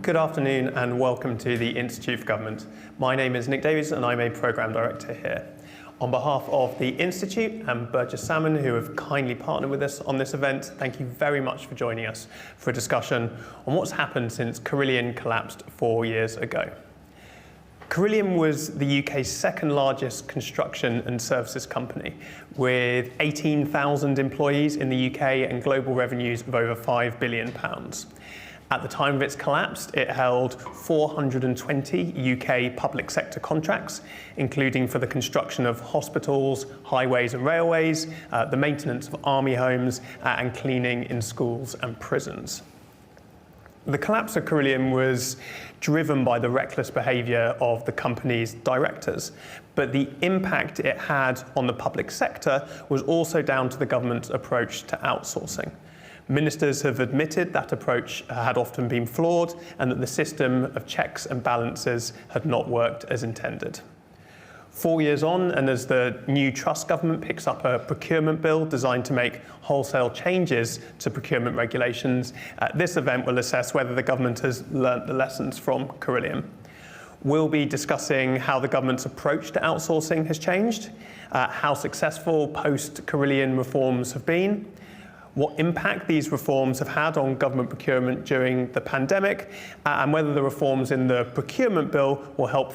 Good afternoon and welcome to the Institute for Government. My name is Nick Davies and I'm a Programme Director here. On behalf of the Institute and Burgess Salmon, who have kindly partnered with us on this event, thank you very much for joining us for a discussion on what's happened since Carillion collapsed 4 years ago. Carillion was the UK's second largest construction and services company, with 18,000 employees in the UK and global revenues of over £5 billion. At the time of its collapse, it held 420 UK public sector contracts, including for the construction of hospitals, highways and railways, the maintenance of army homes, and cleaning in schools and prisons. The collapse of Carillion was driven by the reckless behaviour of the company's directors, but the impact it had on the public sector was also down to the government's approach to outsourcing. Ministers have admitted that approach had often been flawed and that the system of checks and balances had not worked as intended. 4 years on, and as the new Truss government picks up a procurement bill designed to make wholesale changes to procurement regulations, this event will assess whether the government has learnt the lessons from Carillion. We'll be discussing how the government's approach to outsourcing has changed, how successful post-Carillion reforms have been, what impact these reforms have had on government procurement during the pandemic, and whether the reforms in the procurement bill will help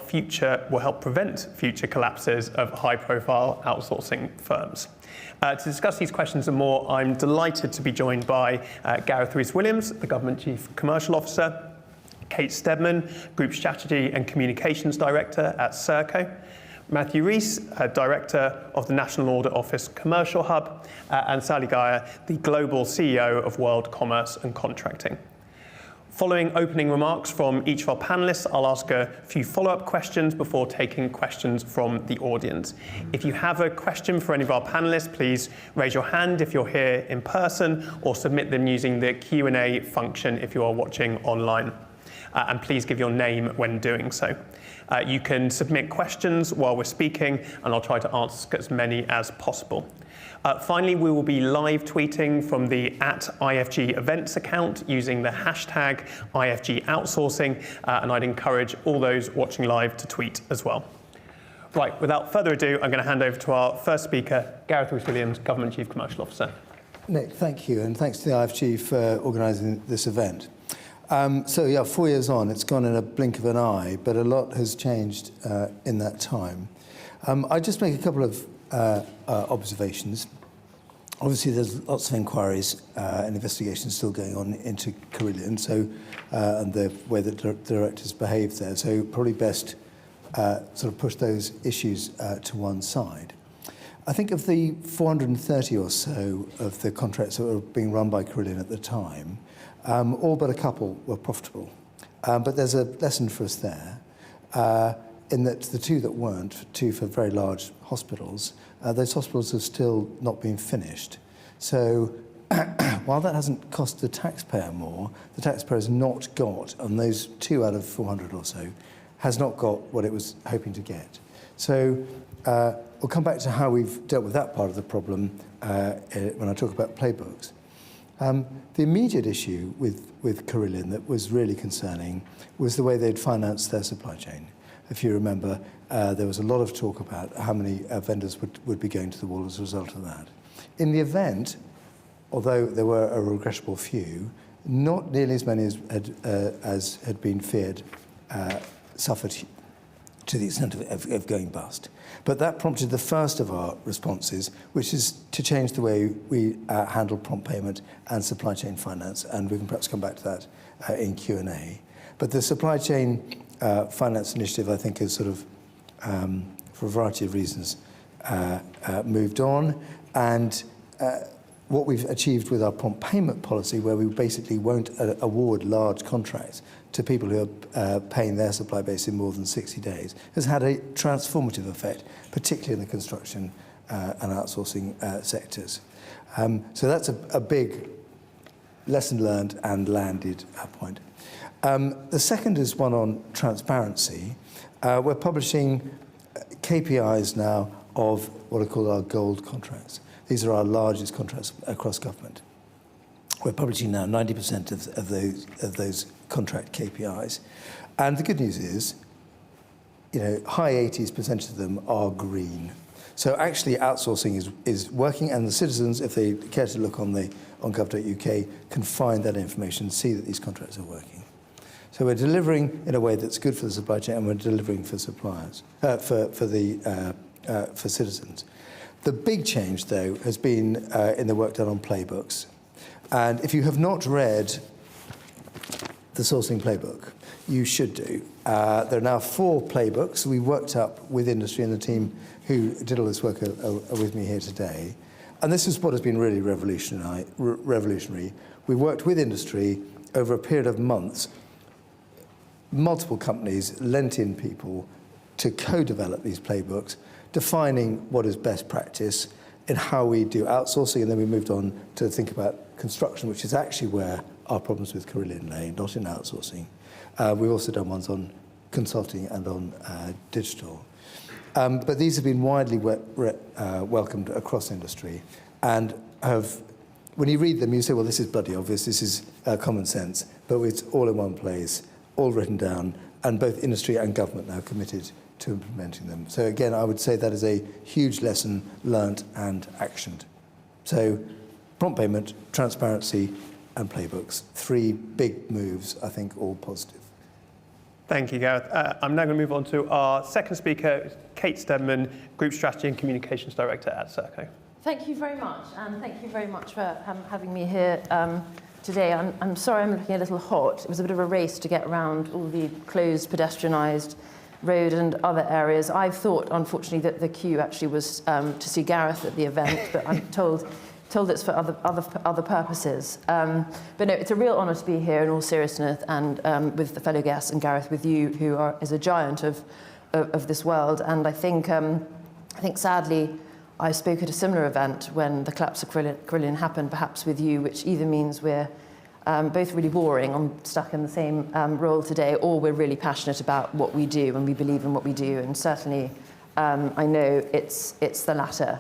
prevent future collapses of high-profile outsourcing firms. To discuss these questions and more, I'm delighted to be joined by Gareth Rhys-Williams, the Government Chief Commercial Officer, Kate Steadman, Group Strategy and Communications Director at Serco, Matthew Rees, Director of the National Audit Office Commercial Hub, and Sally Geyer, the Global CEO of World Commerce and Contracting. Following opening remarks from each of our panellists, I'll ask a few follow-up questions before taking questions from the audience. If you have a question for any of our panellists, please raise your hand if you're here in person, or submit them using the Q&A function if you are watching online. And please give your name when doing so. You can submit questions while we're speaking, and I'll try to ask as many as possible. Finally, we will be live tweeting from the @IFG events account using the hashtag IFG outsourcing, and I'd encourage all those watching live to tweet as well. Right, without further ado, I'm going to hand over to our first speaker, Gareth Rhys-Williams, Government Chief Commercial Officer. Nick, thank you, and thanks to the IFG for organising this event. 4 years on, it's gone in a blink of an eye, but a lot has changed in that time. I'll just make a couple of observations. Obviously, there's lots of inquiries and investigations still going on into Carillion, and the way that the directors behaved there. So probably best sort of push those issues to one side. I think of the 430 or so of the contracts that were being run by Carillion at the time, all but a couple were profitable. But there's a lesson for us there, in that the two that weren't, two for very large hospitals, those hospitals have still not been finished. So while that hasn't cost the taxpayer more, the taxpayer has not got, on those 2 out of 400 or so, has not got what it was hoping to get. So we'll come back to how we've dealt with that part of the problem when I talk about playbooks. The immediate issue with Carillion that was really concerning was the way they'd financed their supply chain. If you remember, there was a lot of talk about how many vendors would be going to the wall as a result of that. In the event, although there were a regrettable few, not nearly as many as had been feared suffered to the extent of going bust. But that prompted the first of our responses, which is to change the way we handle prompt payment and supply chain finance, and we can perhaps come back to that in Q&A. But the supply chain finance initiative, I think, has sort of, for a variety of reasons, moved on, and what we've achieved with our prompt payment policy, where we basically won't award large contracts to people who are paying their supply base in more than 60 days, has had a transformative effect, particularly in the construction and outsourcing sectors. So that's a big lesson learned and landed point. The second is one on transparency. We're publishing KPIs now of what are called our gold contracts. These are our largest contracts across government. We're publishing now 90% of those contract KPIs. And the good news is, high 80s% of them are green. So actually outsourcing is working, and the citizens, if they care to look on gov.uk, can find that information and see that these contracts are working. So we're delivering in a way that's good for the supply chain, and we're delivering for suppliers, for citizens. The big change, though, has been in the work done on playbooks. And if you have not read the sourcing playbook, you should do. There are now 4 playbooks we worked up with industry, and the team who did all this work are with me here today. And this is what has been really revolutionary. We worked with industry over a period of months. Multiple companies lent in people to co-develop these playbooks, defining what is best practice in how we do outsourcing, and then we moved on to think about construction, which is actually where our problems with Carillion lay, not in outsourcing. We've also done ones on consulting and on digital. But these have been widely welcomed across industry, and when you read them, you say, well, this is bloody obvious, this is common sense, but it's all in one place, all written down, and both industry and government now committed to implementing them. So again, I would say that is a huge lesson learnt and actioned. So prompt payment, transparency, and playbooks. 3 big moves, I think, all positive. Thank you, Gareth. I'm now going to move on to our second speaker, Kate Steadman, Group Strategy and Communications Director at Serco. Thank you very much, and thank you very much for having me here today. I'm sorry I'm looking a little hot. It was a bit of a race to get around all the closed, pedestrianised road and other areas. I thought, unfortunately, that the queue actually was to see Gareth at the event, but I'm told it's for other purposes. But no, it's a real honour to be here in all seriousness, and with the fellow guests, and Gareth with you, who is a giant of this world. And I think sadly, I spoke at a similar event when the collapse of Carillion happened, perhaps with you, which either means we're both really boring, I'm stuck in the same role today, or we're really passionate about what we do and we believe in what we do. And certainly, I know it's the latter.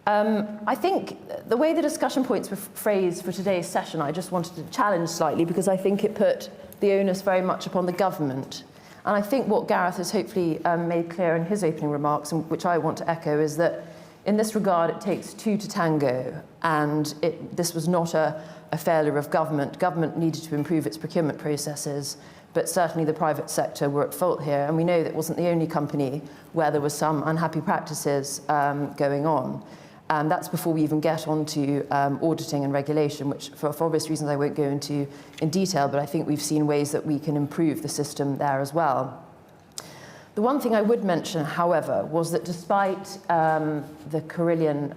I think the way the discussion points were phrased for today's session, I just wanted to challenge slightly, because I think it put the onus very much upon the government. And I think what Gareth has hopefully made clear in his opening remarks, and which I want to echo, is that in this regard, it takes 2 to tango, and this was not a failure of government. Government needed to improve its procurement processes, but certainly the private sector were at fault here. And we know that it wasn't the only company where there were some unhappy practices going on. And that's before we even get onto auditing and regulation, which for obvious reasons I won't go into in detail, but I think we've seen ways that we can improve the system there as well. The one thing I would mention, however, was that despite the Carillion,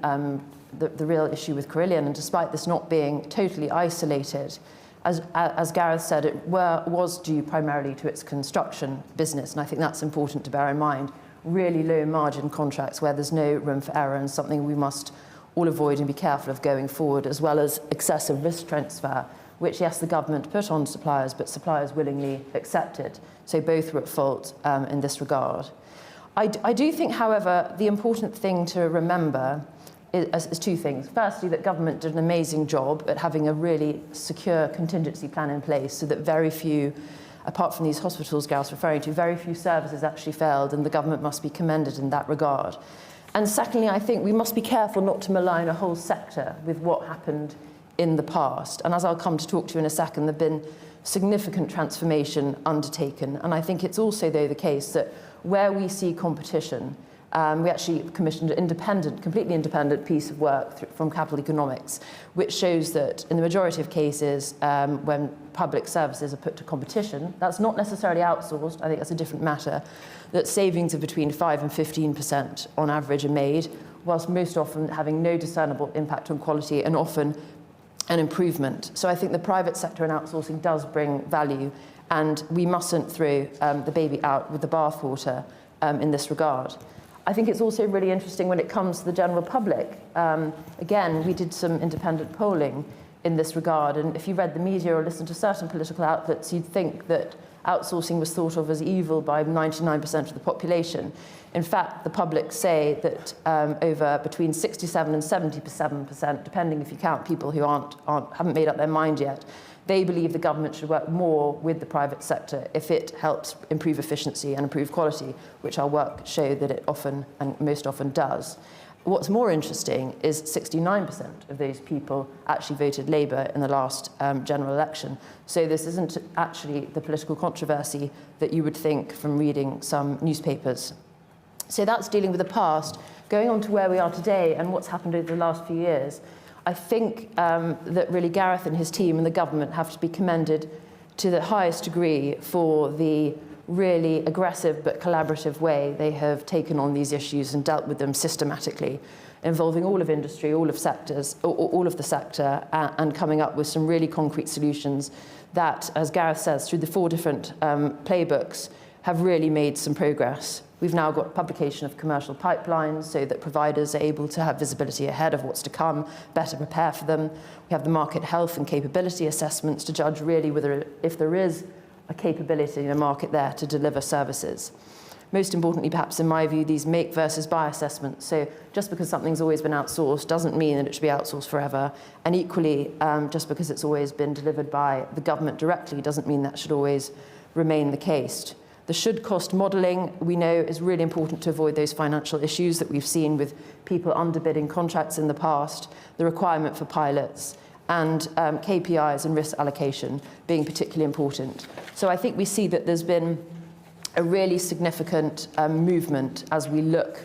the real issue with Carillion, and despite this not being totally isolated, as Gareth said, it was due primarily to its construction business, and I think that's important to bear in mind. Really low margin contracts where there's no room for error, and something we must all avoid and be careful of going forward, as well as excessive risk transfer, which, yes, the government put on suppliers, but suppliers willingly accepted. So both were at fault in this regard. I do think, however, the important thing to remember is 2 things. Firstly, that government did an amazing job at having a really secure contingency plan in place, so that very few, apart from these hospitals Gareth's referring to, very few services actually failed, and the government must be commended in that regard. And secondly, I think we must be careful not to malign a whole sector with what happened in the past. And as I'll come to talk to you in a second, there have been significant transformation undertaken. And I think it's also, though, the case that where we see competition, we actually commissioned an completely independent piece of work from Capital Economics, which shows that in the majority of cases, when public services are put to competition, that's not necessarily outsourced, I think that's a different matter, that savings of between 5 and 15% on average are made, whilst most often having no discernible impact on quality and often an improvement. So I think the private sector and outsourcing does bring value, and we mustn't throw the baby out with the bathwater in this regard. I think it's also really interesting when it comes to the general public. Again, we did some independent polling. in this regard. And if you read the media or listened to certain political outlets, you'd think that outsourcing was thought of as evil by 99% of the population. In fact, the public say that over between 67 and 77%, depending if you count people who haven't made up their mind yet, they believe the government should work more with the private sector if it helps improve efficiency and improve quality, which our work showed that it often and most often does. What's more interesting is 69% of those people actually voted Labour in the last general election. So this isn't actually the political controversy that you would think from reading some newspapers. So that's dealing with the past. Going on to where we are today and what's happened over the last few years, I think that really Gareth and his team and the government have to be commended to the highest degree for the really aggressive but collaborative way they have taken on these issues and dealt with them systematically, involving all of industry, all of sectors, all of the sector, and coming up with some really concrete solutions that, as Gareth says, through the 4 different playbooks, have really made some progress. We've now got publication of commercial pipelines so that providers are able to have visibility ahead of what's to come, better prepare for them. We have the market health and capability assessments to judge really whether, if there is a capability in a market there to deliver services. Most importantly, perhaps in my view, these make versus buy assessments. So just because something's always been outsourced doesn't mean that it should be outsourced forever. And equally, just because it's always been delivered by the government directly doesn't mean that should always remain the case. The should cost modelling, we know, is really important to avoid those financial issues that we've seen with people underbidding contracts in the past, the requirement for pilots, and KPIs and risk allocation being particularly important. So I think we see that there's been a really significant movement as we look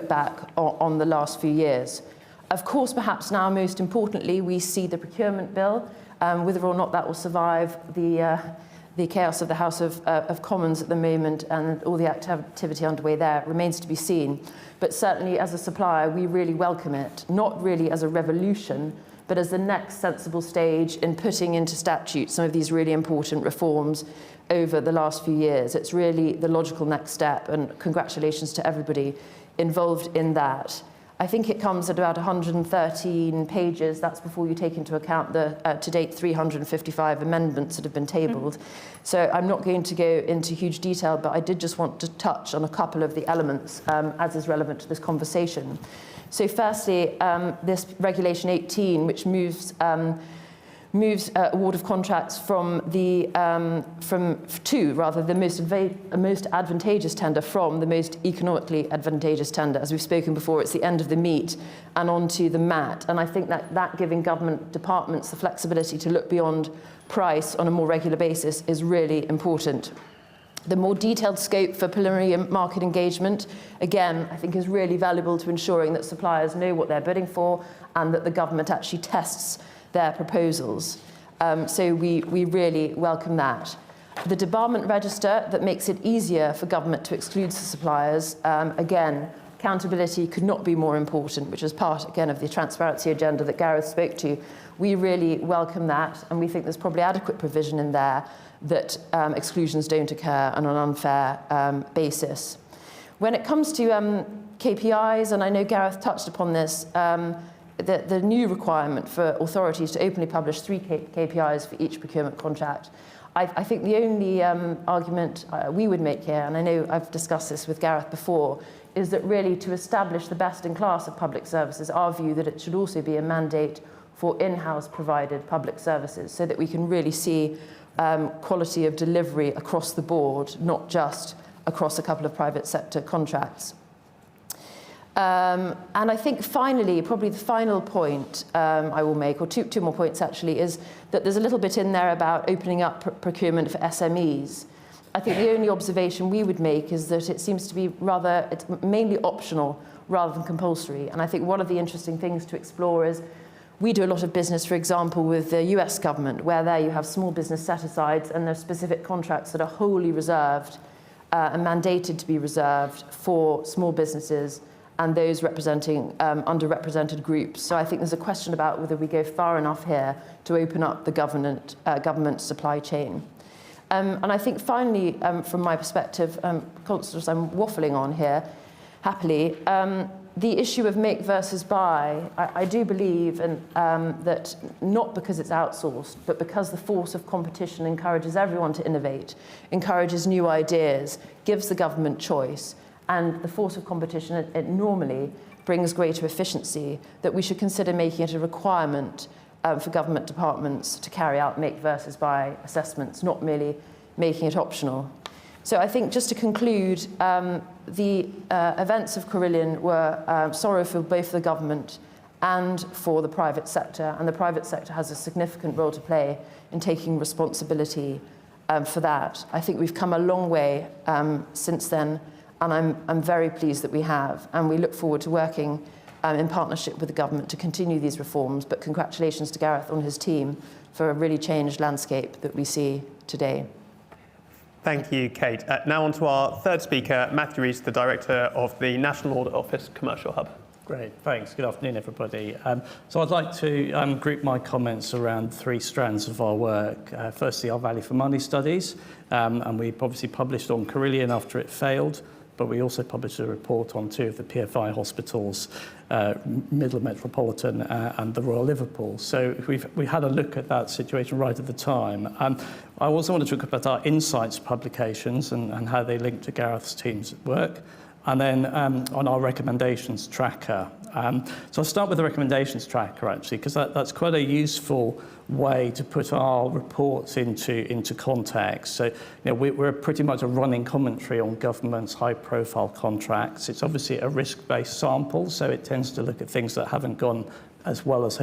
back on the last few years. Of course, perhaps now most importantly, we see the procurement bill, whether or not that will survive the chaos of the House of Commons at the moment and all the activity underway there remains to be seen. But certainly as a supplier, we really welcome it, not really as a revolution, but as the next sensible stage in putting into statute some of these really important reforms over the last few years. It's really the logical next step, and congratulations to everybody involved in that. I think it comes at about 113 pages. That's before you take into account the, to date, 355 amendments that have been tabled. So I'm not going to go into huge detail, but I did just want to touch on a couple of the elements as is relevant to this conversation. So firstly, this Regulation 18, which moves award of contracts from the most advantageous tender from the most economically advantageous tender. As we've spoken before, it's the end of the meat and onto the mat. And I think that giving government departments the flexibility to look beyond price on a more regular basis is really important. The more detailed scope for preliminary market engagement, again, I think is really valuable to ensuring that suppliers know what they're bidding for and that the government actually tests their proposals. So we really welcome that. The debarment register that makes it easier for government to exclude suppliers, again, accountability could not be more important, which is part, again, of the transparency agenda that Gareth spoke to. We really welcome that, and we think there's probably adequate provision in there that exclusions don't occur on an unfair basis. When it comes to KPIs, and I know Gareth touched upon this, the new requirement for authorities to openly publish 3 KPIs for each procurement contract. I think the only argument we would make here, and I know I've discussed this with Gareth before, is that really to establish the best in class of public services, our view that it should also be a mandate for in-house provided public services so that we can really see quality of delivery across the board, not just across a couple of private sector contracts. And I think finally, probably the final point I will make, or two more points actually, is that there's a little bit in there about opening up procurement for SMEs. I think the only observation we would make is that it seems to be it's mainly optional rather than compulsory. And I think one of the interesting things to explore is we do a lot of business, for example, with the US government, where there you have small business set-asides and there are specific contracts that are wholly reserved and mandated to be reserved for small businesses and those representing underrepresented groups. So I think there's a question about whether we go far enough here to open up the government supply chain. And I think finally, from my perspective, conscious I'm waffling on here, happily, The issue of make versus buy, I do believe that not because it's outsourced, but because the force of competition encourages everyone to innovate, encourages new ideas, gives the government choice, and the force of competition, it normally brings greater efficiency, that we should consider making it a requirement for government departments to carry out make versus buy assessments, not merely making it optional. So I think, just to conclude, the events of Carillion were sorrowful both for the government and for the private sector, and the private sector has a significant role to play in taking responsibility for that. I think we've come a long way since then, and I'm very pleased that we have, and we look forward to working in partnership with the government to continue these reforms. But congratulations to Gareth on his team for a really changed landscape that we see today. Thank you, Kate. Now on to our third speaker, Matthew Rees, the Director of the National Audit Office Commercial Hub. Great, thanks. Good afternoon, everybody. So I'd like to group my comments around three strands of our work. Firstly, our value for money studies, and we obviously published on Carillion after it failed, but we also published a report on two of the PFI hospitals, Midland Metropolitan and the Royal Liverpool. So we had a look at that situation right at the time. I also wanted to talk about our insights publications and how they link to Gareth's team's work, and then on our recommendations tracker. So I'll start with the recommendations tracker, actually, because that's quite a useful way to put our reports into context. So, we're pretty much a running commentary on government's high-profile contracts. It's obviously a risk-based sample, so it tends to look at things that haven't gone as well as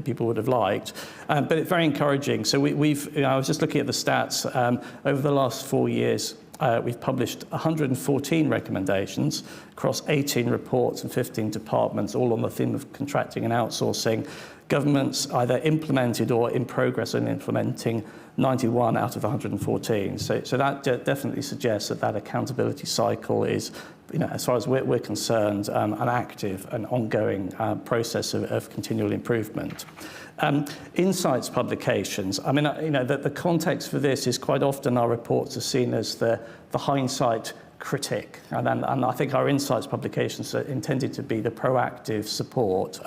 people would have liked. But it's very encouraging. So I was just looking at the stats. Over the last 4 years, we've published 114 recommendations across 18 reports and 15 departments, all on the theme of contracting and outsourcing. Governments either implemented or in progress in implementing 91 out of 114. So that definitely suggests that accountability cycle is, as far as we're concerned, an active and ongoing process of continual improvement. Insights publications. I mean, the context for this is quite often our reports are seen as the hindsight critic, and I think our insights publications are intended to be the proactive support.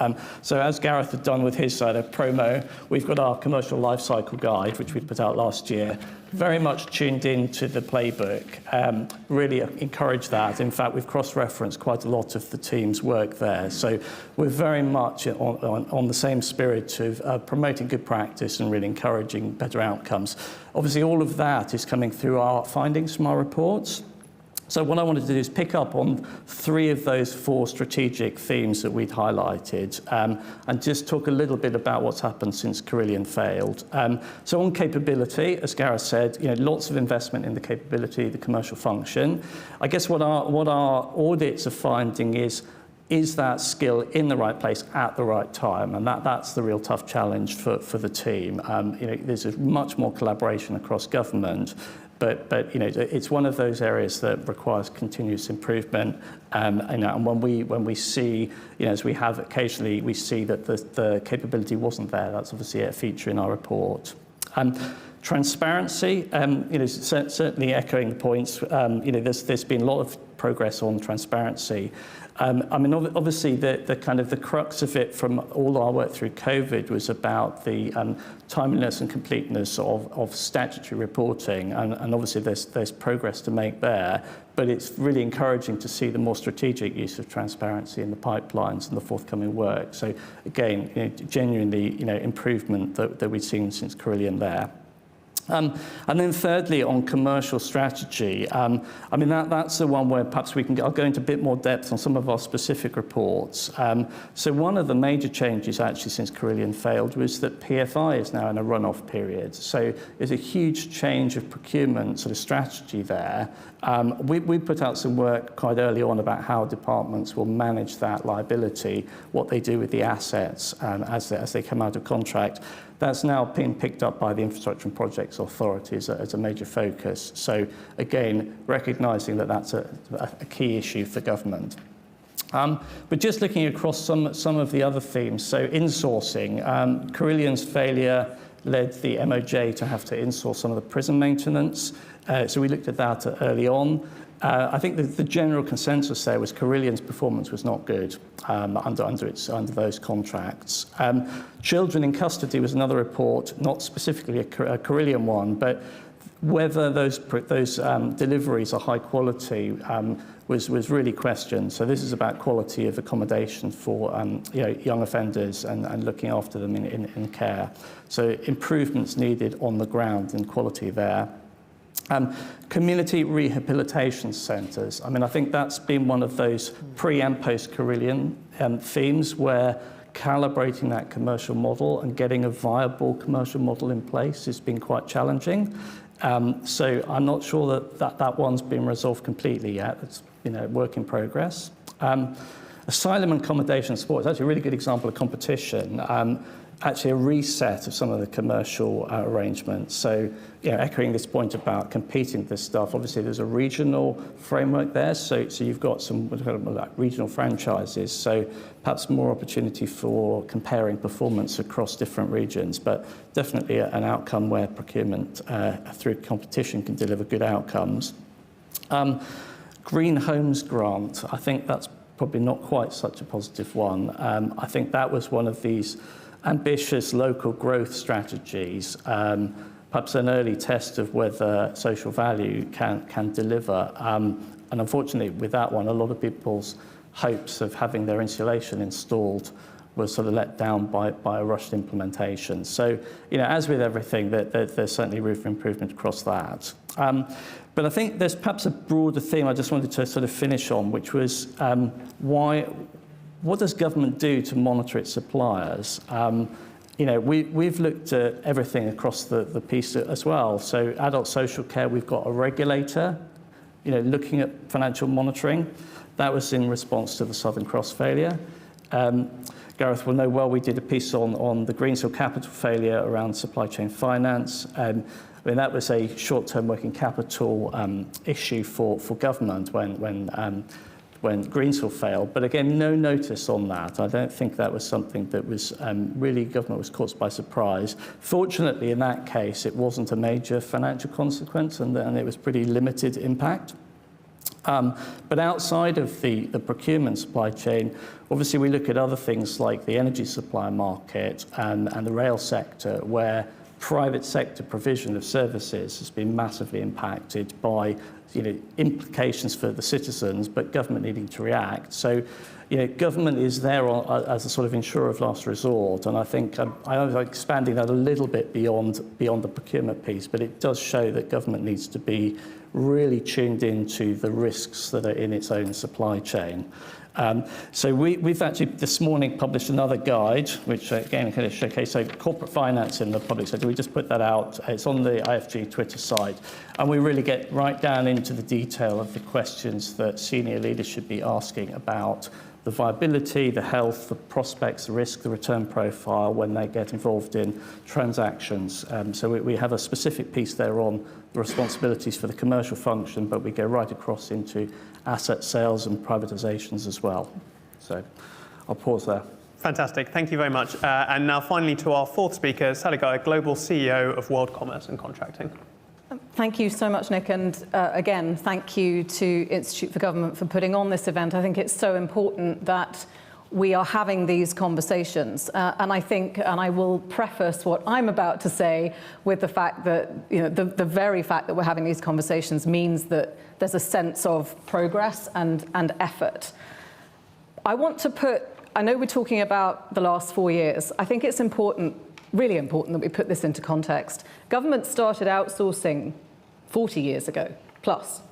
So as Gareth had done with his side of promo, we've got our commercial life cycle guide, which we put out last year, very much tuned into the playbook. Really encourage that. In fact, we've cross-referenced quite a lot of the team's work there. So we're very much on the same spirit of promoting good practice and really encouraging better outcomes. Obviously, all of that is coming through our findings from our reports. So what I wanted to do is pick up on three of those four strategic themes that we'd highlighted, and just talk a little bit about what's happened since Carillion failed. So on capability, as Gareth said, lots of investment in the capability, the commercial function. I guess what our audits are finding is that skill in the right place at the right time? And that's the real tough challenge for the team. There's much more collaboration across government, but it's one of those areas that requires continuous improvement. And when we see, as we have occasionally, we see that the capability wasn't there. That's obviously a feature in our report. Transparency, certainly echoing the points. There's been a lot of progress on transparency. Obviously, the kind of the crux of it from all our work through COVID was about the timeliness and completeness of statutory reporting, and obviously there's progress to make there. But it's really encouraging to see the more strategic use of transparency in the pipelines and the forthcoming work. So again, genuinely, improvement that we've seen since Carillion there. And then thirdly, on commercial strategy, that's the one where perhaps I'll go into a bit more depth on some of our specific reports. So one of the major changes actually since Carillion failed was that PFI is now in a run-off period. So there's a huge change of procurement sort of strategy there. We put out some work quite early on about how departments will manage that liability, what they do with the assets as they come out of contract. That's now been picked up by the Infrastructure and Projects Authorities as a major focus. So again, recognising that that's a key issue for government. But just looking across some of the other themes, so insourcing, Carillion's failure led the MOJ to have to insource some of the prison maintenance. So we looked at that early on. I think the general consensus there was Carillion's performance was not good under those contracts. Children in custody was another report, not specifically a Carillion one, but whether those deliveries are high quality was really questioned. So this is about quality of accommodation for young offenders and looking after them in care. So improvements needed on the ground in quality there. Community rehabilitation centres. I mean, I think that's been one of those pre and post-Carillion themes where calibrating that commercial model and getting a viable commercial model in place has been quite challenging. So I'm not sure that one's been resolved completely yet. It's work in progress. Asylum and accommodation support is actually a really good example of competition. Actually a reset of some of the commercial arrangements. So, echoing this point about competing with this stuff, obviously there's a regional framework there. So you've got some like regional franchises. So perhaps more opportunity for comparing performance across different regions, but definitely an outcome where procurement through competition can deliver good outcomes. Green Homes Grant, I think that's probably not quite such a positive one. I think that was one of these ambitious local growth strategies, perhaps an early test of whether social value can deliver. And unfortunately, with that one, a lot of people's hopes of having their insulation installed were sort of let down by a rushed implementation. So, as with everything, there's certainly room for improvement across that. But I think there's perhaps a broader theme I just wanted to sort of finish on, which was what does government do to monitor its suppliers? We've looked at everything across the piece as well. So adult social care, we've got a regulator, looking at financial monitoring. That was in response to the Southern Cross failure. Gareth will know well, we did a piece on the Greensill Capital failure around supply chain finance. That was a short-term working capital issue for government when Greensill failed. But again, no notice on that. I don't think that was something that was really government was caught by surprise. Fortunately, in that case, it wasn't a major financial consequence and it was pretty limited impact. But outside of the procurement supply chain, obviously we look at other things like the energy supply market and the rail sector, where private sector provision of services has been massively impacted by implications for the citizens, but government needing to react. So, government is there as a sort of insurer of last resort, and I think I'm expanding that a little bit beyond the procurement piece, but it does show that government needs to be really tuned into the risks that are in its own supply chain. So we've actually this morning published another guide, which again kind of showcases corporate finance in the public sector. We just put that out. It's on the IFG Twitter site. And we really get right down into the detail of the questions that senior leaders should be asking about the viability, the health, the prospects, the risk, the return profile when they get involved in transactions. So we have a specific piece there on the responsibilities for the commercial function, but we go right across into asset sales and privatizations as well. So I'll pause there. Fantastic. Thank you very much. And now finally to our fourth speaker, Sally Guy, Global CEO of World Commerce and Contracting. Thank you so much, Nick. And again, thank you to Institute for Government for putting on this event. I think it's so important that we are having these conversations. And I think, and I will preface what I'm about to say with the fact that, the very fact that we're having these conversations means that there's a sense of progress and effort. I want to I know we're talking about the last 4 years. I think it's important, really important, that we put this into context. Government started outsourcing 40 years ago, plus.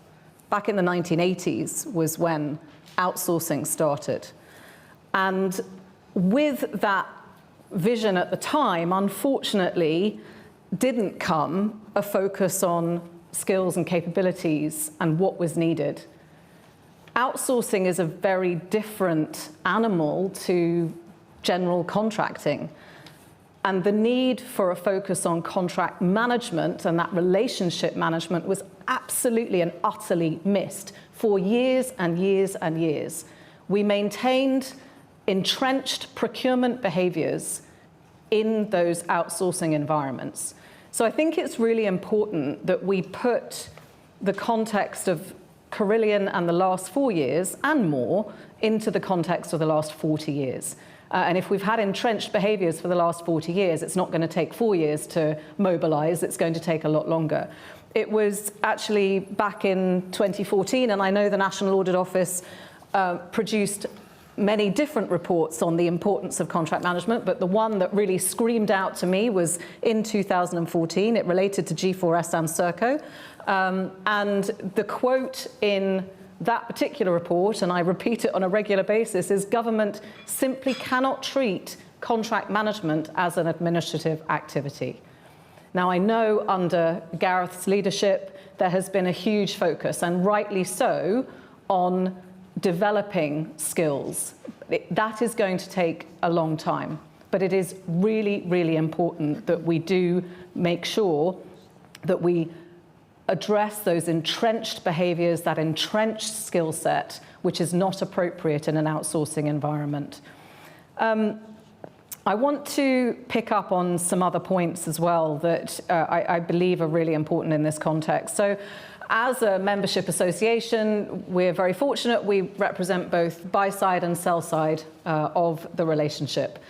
Back in the 1980s was when outsourcing started. And with that vision at the time, unfortunately, didn't come a focus on skills and capabilities and what was needed. Outsourcing is a very different animal to general contracting. And the need for a focus on contract management and that relationship management was absolutely and utterly missed for years and years and years. We maintained entrenched procurement behaviours in those outsourcing environments. So I think it's really important that we put the context of Carillion and the last 4 years and more into the context of the last 40 years. And if we've had entrenched behaviours for the last 40 years, it's not going to take 4 years to mobilise, it's going to take a lot longer. It was actually back in 2014, and I know the National Audit Office produced many different reports on the importance of contract management, but the one that really screamed out to me was in 2014. It related to G4S and Serco. And the quote in that particular report, and I repeat it on a regular basis, is government simply cannot treat contract management as an administrative activity. Now, I know under Gareth's leadership, there has been a huge focus, and rightly so, on developing skills. That is going to take a long time, but it is really, really important that we do make sure that we address those entrenched behaviours, that entrenched skill set, which is not appropriate in an outsourcing environment. I want to pick up on some other points as well that I believe are really important in this context. So, as a membership association, we're very fortunate. We represent both buy-side and sell-side of the relationship.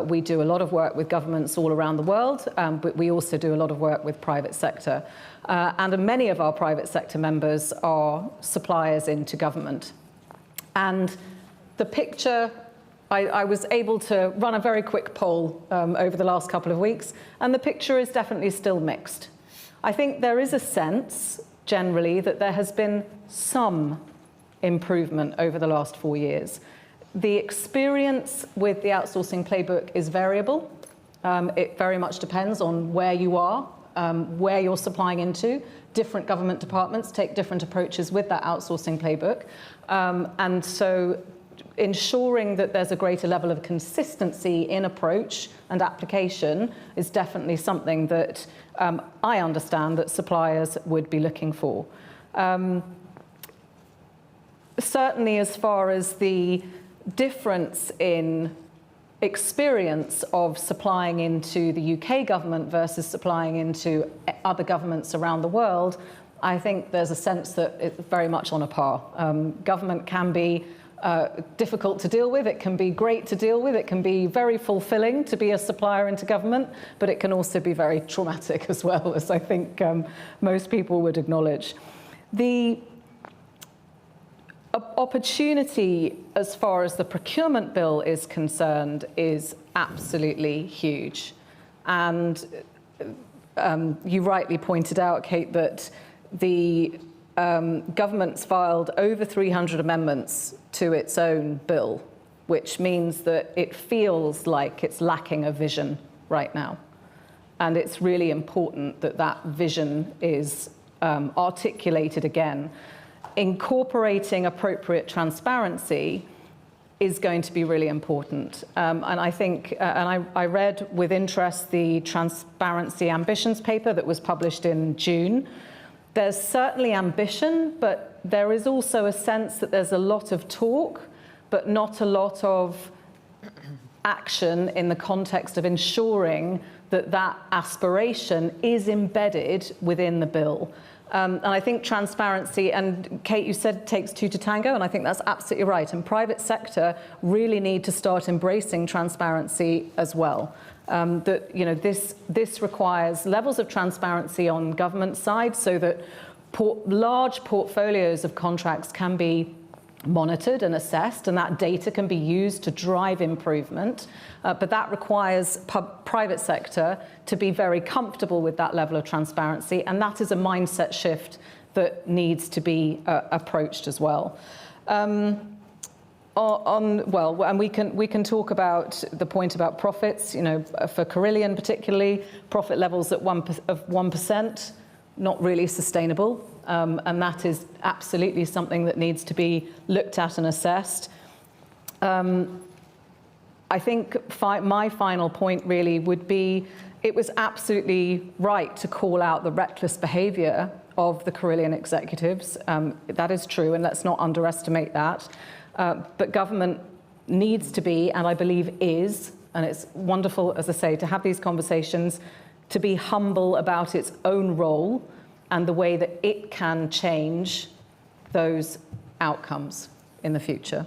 We do a lot of work with governments all around the world, but we also do a lot of work with private sector. And many of our private sector members are suppliers into government. And the picture, I was able to run a very quick poll over the last couple of weeks, and the picture is definitely still mixed. I think there is a sense generally that there has been some improvement over the last 4 years. The experience with the outsourcing playbook is variable. It very much depends on where you are, where you're supplying into. Different government departments take different approaches with that outsourcing playbook. And so ensuring that there's a greater level of consistency in approach and application is definitely something that I understand that suppliers would be looking for. Certainly as far as the difference in experience of supplying into the UK government versus supplying into other governments around the world, I think there's a sense that it's very much on a par. Government can be difficult to deal with, it can be great to deal with, it can be very fulfilling to be a supplier into government, but it can also be very traumatic as well, as I think most people would acknowledge. The opportunity as far as the procurement bill is concerned is absolutely huge. And you rightly pointed out, Kate, that the government's filed over 300 amendments to its own bill, which means that it feels like it's lacking a vision right now. And it's really important that that vision is articulated again. Incorporating appropriate transparency is going to be really important. And I think, and I read with interest the Transparency Ambitions paper that was published in June. There's certainly ambition, but there is also a sense that there's a lot of talk, but not a lot of action in the context of ensuring that that aspiration is embedded within the bill. And I think transparency, and Kate, you said it takes two to tango, and I think that's absolutely right. And private sector really need to start embracing transparency as well. That, you know, this requires levels of transparency on government side so that large portfolios of contracts can be monitored and assessed, and that data can be used to drive improvement. But that requires private sector to be very comfortable with that level of transparency, and that is a mindset shift that needs to be approached as well. And we can talk about the point about profits. You know, for Carillion particularly, profit levels at 1%, not really sustainable, and that is absolutely something that needs to be looked at and assessed. I think my final point really would be, it was absolutely right to call out the reckless behaviour of the Carillion executives. That is true, and let's not underestimate that. But government needs to be, and I believe is, and it's wonderful, as I say, to have these conversations, to be humble about its own role and the way that it can change those outcomes in the future.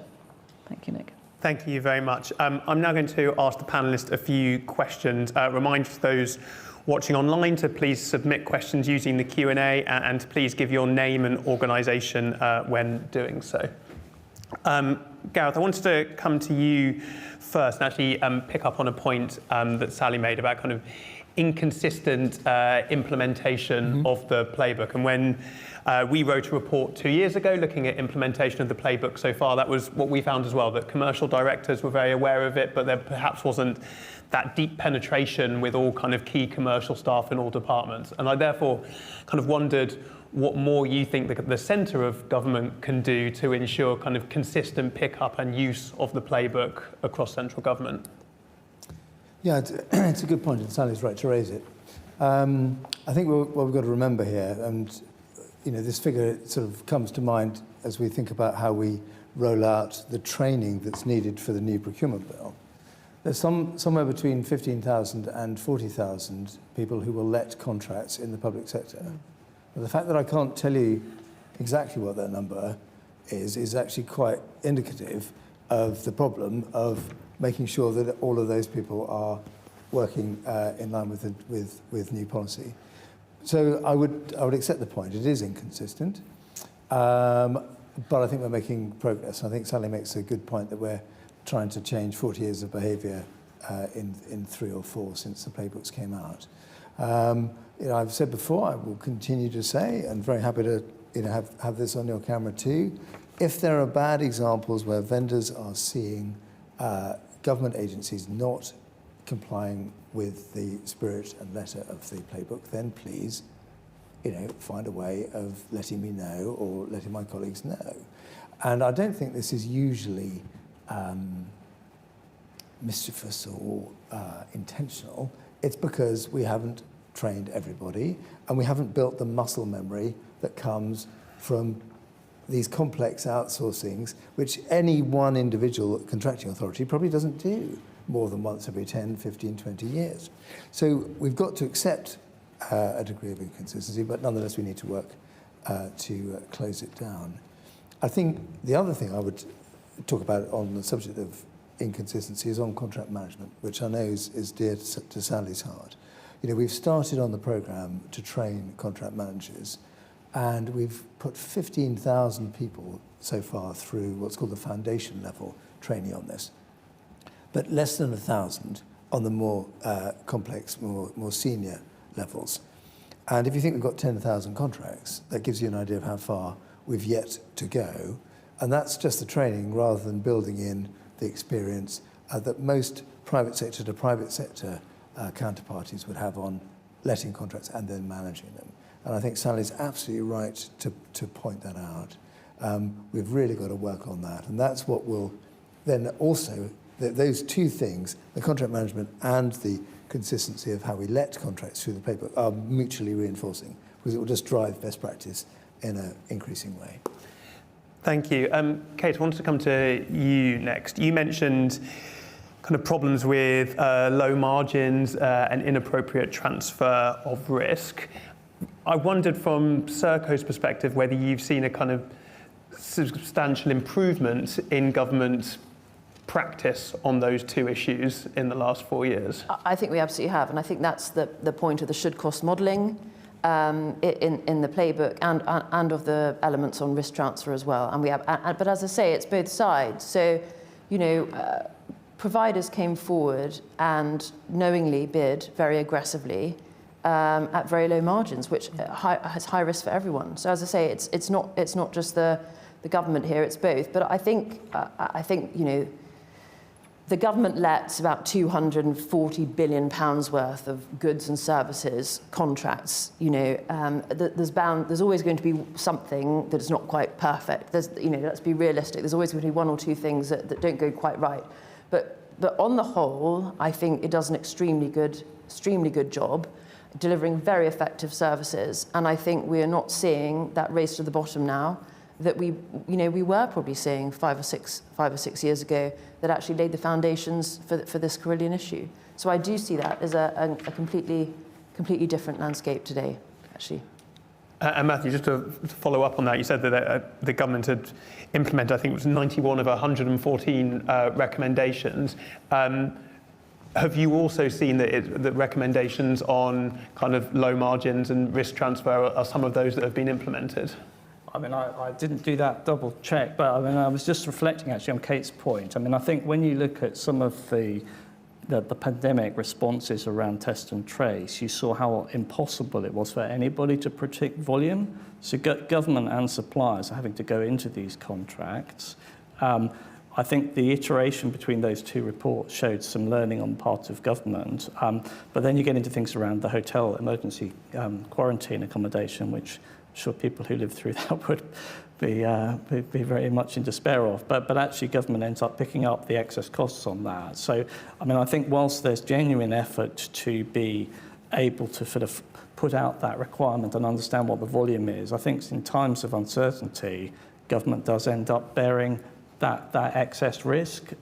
Thank you, Nick. Thank you very much. I'm now going to ask the panellists a few questions. Remind those watching online to please submit questions using the Q&A and please give your name and organisation when doing so. Gareth, I wanted to come to you first and actually pick up on a point that Sally made about kind of inconsistent implementation of the playbook. And when we wrote a report 2 years ago looking at implementation of the playbook so far, that was what we found as well, that commercial directors were very aware of it, but there perhaps wasn't that deep penetration with all kind of key commercial staff in all departments. And I therefore kind of wondered what more you think the centre of government can do to ensure kind of consistent pick-up and use of the playbook across central government. Yeah, it's a good point, and Sally's right to raise it. I think what we've got to remember here, and this figure sort of comes to mind as we think about how we roll out the training that's needed for the new procurement bill. There's somewhere between 15,000 and 40,000 people who will let contracts in the public sector. But the fact that I can't tell you exactly what that number is actually quite indicative of the problem of making sure that all of those people are working in line with new policy. So I would accept the point. It is inconsistent, but I think we're making progress. I think Sally makes a good point that we're trying to change 40 years of behaviour in 3 or 4 since the playbooks came out. I've said before, I will continue to say, and very happy to have this on your camera too, if there are bad examples where vendors are seeing government agencies not complying with the spirit and letter of the playbook, then please, find a way of letting me know or letting my colleagues know. And I don't think this is usually mischievous or intentional. It's because we haven't trained everybody and we haven't built the muscle memory that comes from these complex outsourcings, which any one individual contracting authority probably doesn't do more than once every 10, 15, 20 years. So we've got to accept a degree of inconsistency, but nonetheless we need to work to close it down. I think the other thing I would talk about on the subject of inconsistency is on contract management, which I know is dear to Sally's heart. We've started on the programme to train contract managers, and we've put 15,000 people so far through what's called the foundation level training on this, but less than 1,000 on the more complex, more senior levels. And if you think we've got 10,000 contracts, that gives you an idea of how far we've yet to go. And that's just the training rather than building in the experience that most private sector to private sector counterparties would have on letting contracts and then managing them. And I think Sally's absolutely right to point that out. We've really got to work on that. And that's what will then also, those two things, the contract management and the consistency of how we let contracts through the playbook, are mutually reinforcing, because it will just drive best practice in an increasing way. Thank you. Kate, I wanted to come to you next. You mentioned kind of problems with low margins and inappropriate transfer of risk. I wondered from Serco's perspective whether you've seen a kind of substantial improvement in government practice on those two issues in the last 4 years. I think we absolutely have, and I think that's the point of the should-cost modelling in the playbook and of the elements on risk transfer as well. And we have, but as I say, it's both sides. So, providers came forward and knowingly bid very aggressively at very low margins, which has high risk for everyone. So as I say, it's not just the government here; it's both. But I think the government lets about £240 billion worth of goods and services contracts. There's always going to be something that is not quite perfect. Let's be realistic. There's always going to be one or two things that don't go quite right. But on the whole, I think it does an extremely good job delivering very effective services. And I think we are not seeing that race to the bottom now that we were probably seeing 5 or 6 years ago, that actually laid the foundations for this Carillion issue. So I do see that as a completely different landscape today, actually. And Matthew, just to follow up on that, you said that the government had implemented, I think it was 91 of 114 recommendations. Have you also seen that the recommendations on kind of low margins and risk transfer are some of those that have been implemented? I mean, I didn't do that double check, but I mean, I was just reflecting actually on Kate's point. I mean, I think when you look at some of the pandemic responses around test and trace, you saw how impossible it was for anybody to predict volume. So government and suppliers are having to go into these contracts. I think the iteration between those two reports showed some learning on the part of government. But then you get into things around the hotel emergency quarantine accommodation, which I'm sure people who live through that would be very much in despair of. But actually government ends up picking up the excess costs on that. So, I mean, I think whilst there's genuine effort to be able to sort of put out that requirement and understand what the volume is, I think in times of uncertainty, government does end up bearing that excess risk.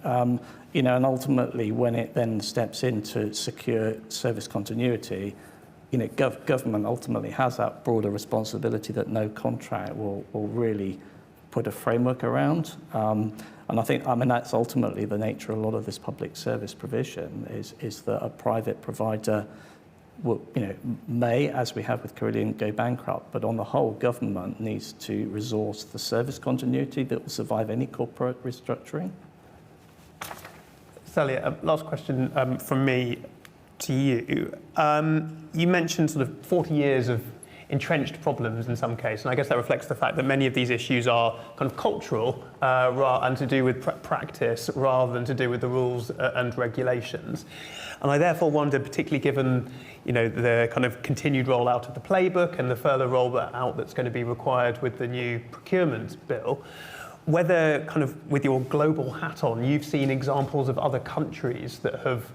You know, and ultimately when it then steps in to secure service continuity, you know, government ultimately has that broader responsibility that no contract will really put a framework around. And I think, I mean, that's ultimately the nature of a lot of this public service provision is that a private provider will, you know, may, as we have with Carillion, go bankrupt, but on the whole, government needs to resource the service continuity that will survive any corporate restructuring. Sally, last question from me to you. You mentioned sort of 40 years of entrenched problems in some case, and I guess that reflects the fact that many of these issues are kind of cultural and to do with practice rather than to do with the rules and regulations. And I therefore wonder, particularly given, you know, the kind of continued rollout of the playbook and the further rollout that's going to be required with the new procurement bill, whether kind of with your global hat on, you've seen examples of other countries that have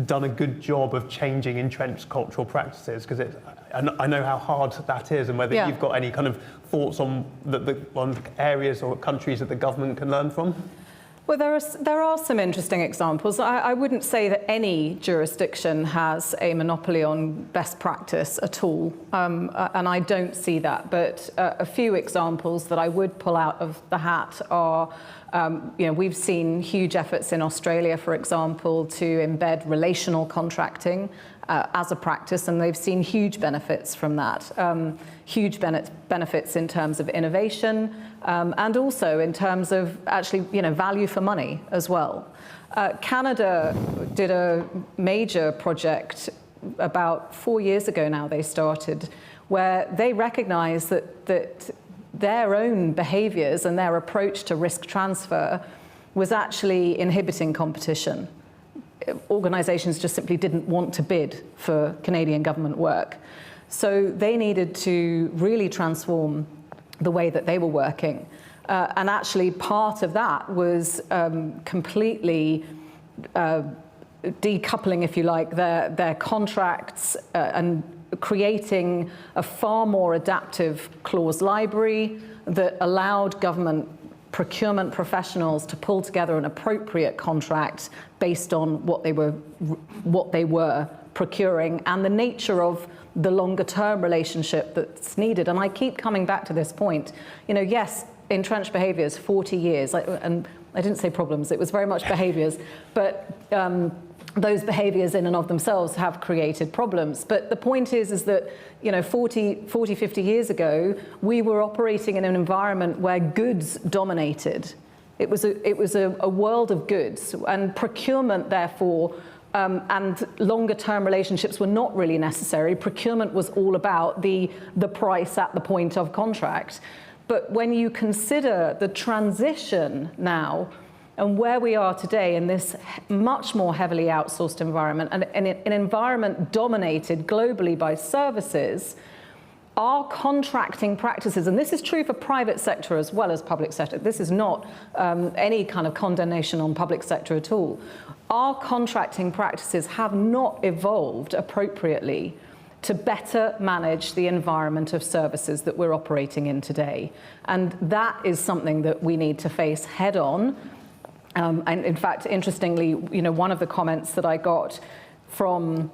done a good job of changing entrenched cultural practices, because I know how hard that is, and whether you've got any kind of thoughts on on areas or countries that the government can learn from. Well, there are some interesting examples. I wouldn't say that any jurisdiction has a monopoly on best practice at all, and I don't see that. But a few examples that I would pull out of the hat are, you know, we've seen huge efforts in Australia, for example, to embed relational contracting as a practice, and they've seen huge benefits from that. Huge benefits in terms of innovation, and also in terms of actually, you know, value for money as well. Canada did a major project about 4 years ago now, they started, where they recognized that their own behaviors and their approach to risk transfer was actually inhibiting competition. Organizations just simply didn't want to bid for Canadian government work. So they needed to really transform the way that they were working. And actually part of that was completely decoupling, if you like, their contracts and creating a far more adaptive clause library that allowed government procurement professionals to pull together an appropriate contract based on what they were procuring and the nature of the longer term relationship that's needed. And I keep coming back to this point. You know, yes, entrenched behaviours, 40 years, and I didn't say problems, it was very much behaviours, but those behaviours in and of themselves have created problems. But the point is that, you know, 40, 50 years ago, we were operating in an environment where goods dominated. It was a world of goods, and procurement, therefore, and longer term relationships were not really necessary. Procurement was all about the price at the point of contract. But when you consider the transition now and where we are today in this much more heavily outsourced environment, and an environment dominated globally by services, our contracting practices, and this is true for private sector as well as public sector, this is not any kind of condemnation on public sector at all, our contracting practices have not evolved appropriately to better manage the environment of services that we're operating in today. And that is something that we need to face head on. And in fact, interestingly, you know, one of the comments that I got from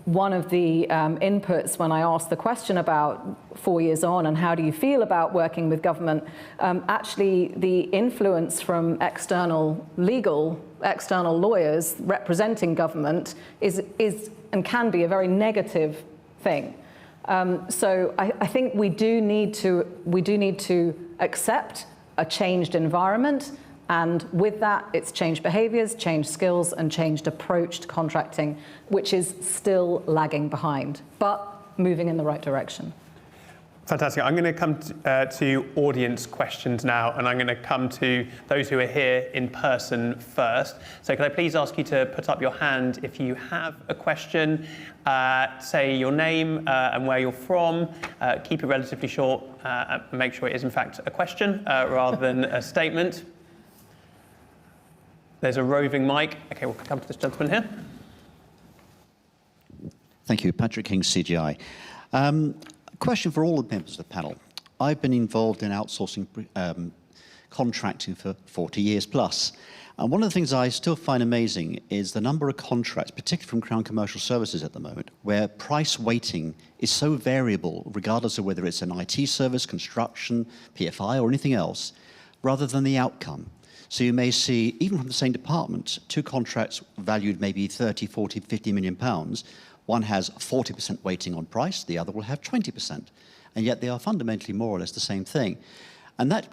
one of the inputs when I asked the question about 4 years on and how do you feel about working with government, actually the influence from external lawyers representing government is and can be a very negative thing. So I think we do need to accept a changed environment, and with that, it's changed behaviours, changed skills, and changed approach to contracting, which is still lagging behind, but moving in the right direction. Fantastic. I'm going to come to audience questions now, and I'm going to come to those who are here in person first. So can I please ask you to put up your hand if you have a question, say your name and where you're from, keep it relatively short, and make sure it is in fact a question rather than a statement. There's a roving mic. Okay, we'll come to this gentleman here. Thank you. Patrick King, CGI. Question for all the members of the panel. I've been involved in outsourcing contracting for 40 years plus. And one of the things I still find amazing is the number of contracts, particularly from Crown Commercial Services at the moment, where price weighting is so variable, regardless of whether it's an IT service, construction, PFI, or anything else, rather than the outcome. So you may see, even from the same department, two contracts valued maybe 30, 40, 50 million pounds. One has 40% weighting on price, the other will have 20%. And yet they are fundamentally more or less the same thing. And that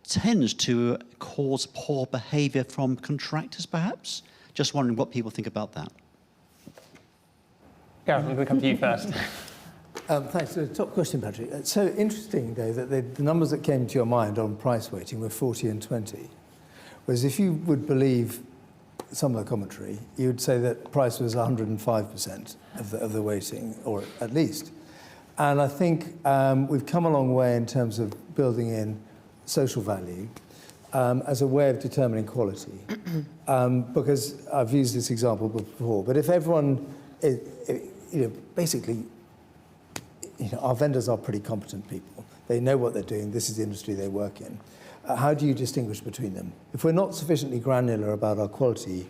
tends to cause poor behaviour from contractors, perhaps? Just wondering what people think about that. Gareth, I'm going to come to you first. Thanks. So, top question, Patrick. It's so interesting, though, that the numbers that came to your mind on price weighting were 40 and 20. Whereas if you would believe some of the commentary, you would say that price was 105% of the weighting, or at least. And I think we've come a long way in terms of building in social value as a way of determining quality. Because I've used this example before, but if everyone, basically, our vendors are pretty competent people. They know what they're doing. This is the industry they work in. How do you distinguish between them? If we're not sufficiently granular about our quality